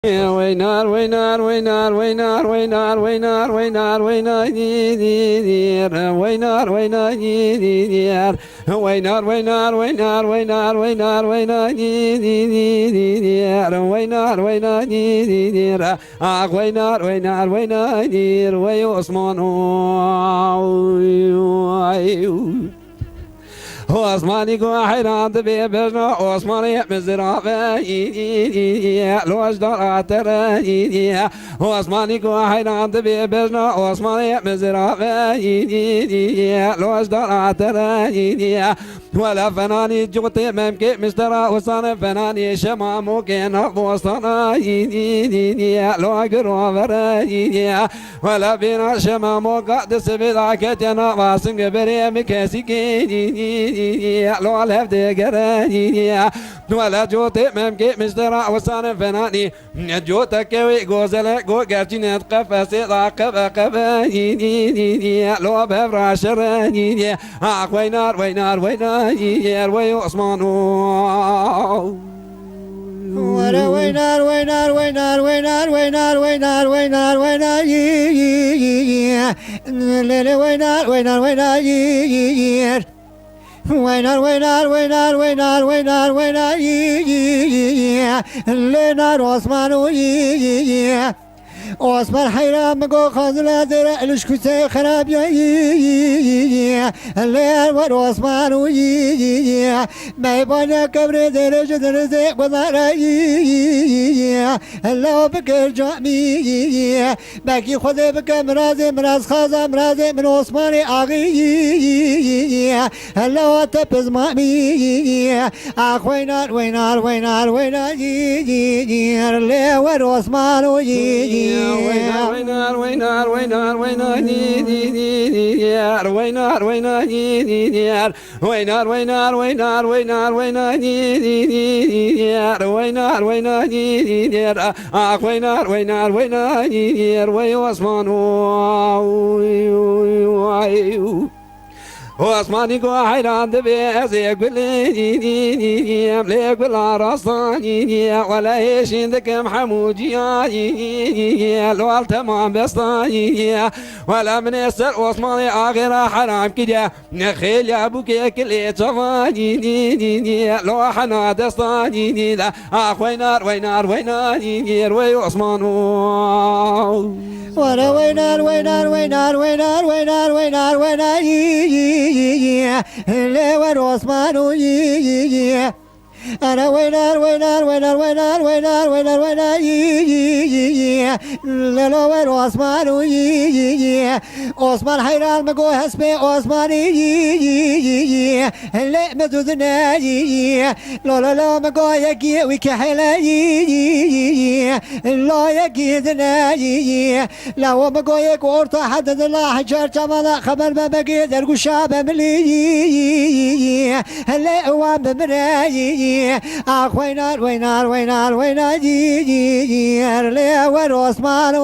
Waynar, waynar, waynar, waynar, waynar, waynar, waynar, waynar, dir, waynar, waynar, dir, waynar, waynar, waynar, waynar, waynar, waynar, dir, waynar, waynar, dir, ah, waynar, waynar, waynar, dir, way Osman, Osmani go hayran de bebna Osmani mezrafa loş daratera Osmani go hayran de bebna Osmani mezrafa loş daratera ولا فناني جوتي ممكن مسترا وصان فناني شمامو كان وصانا لو اقرا فرا ولا بينا شمامو قد سبدا كتنا واسن بري مكاسي لو الهفت قرا ولا جوتي ممكن مسترا وصان فناني جوتك غوزل غو قرجين قفس راقب قبا لو بفراشر وينار وينار وينار يا وي عثمان وينار وينار وينار وينار وينار وينار وينار وينار وينار وينار وينار وينار وينار وينار وينار وينار لنار عثمان osman hayran go khazla dere ilişkisi kharab ya ler var osman meybana kabre derece derece bazara Allah bekir cami belki khuda bek mraz khaza mraz min osman agi Allah tepez mami akhwaynar waynar waynar waynar ler var osman وينار وينار وينار وينار وينار ديار وينار وينار ديار وينار وينار وينار وينار وينار ديار وينار وينار ديار اخ وينار وينار وينار ديار وي عثمان واسماني قو حيران دبيز يقبل يملك بالعرصاني ولا يشين ذكم حمودي الوال تمام بسطاني ولا من يسر واسماني آخر حرام كده نخيل يا ابوك كل صفاني لو حنا دستاني لا اخ وينار وينار وينار وي عثمان وينار وينار وينار وينار وينار وينار وينار وينار لور عثمان أنا وينار وينار وينار وينار وينار وينار وينار لور عثمان عثمان حيران مقو حسبي عثمان لا مدودنا لا لا لا مقو يكي وكحلا لا يكيدنا لا ومقو يكورت حدد الله حجر جمالا خبر ما بقي درقو شاب ملي هلا وام بمراي وينار وينار وينار وينار لي ور عثمان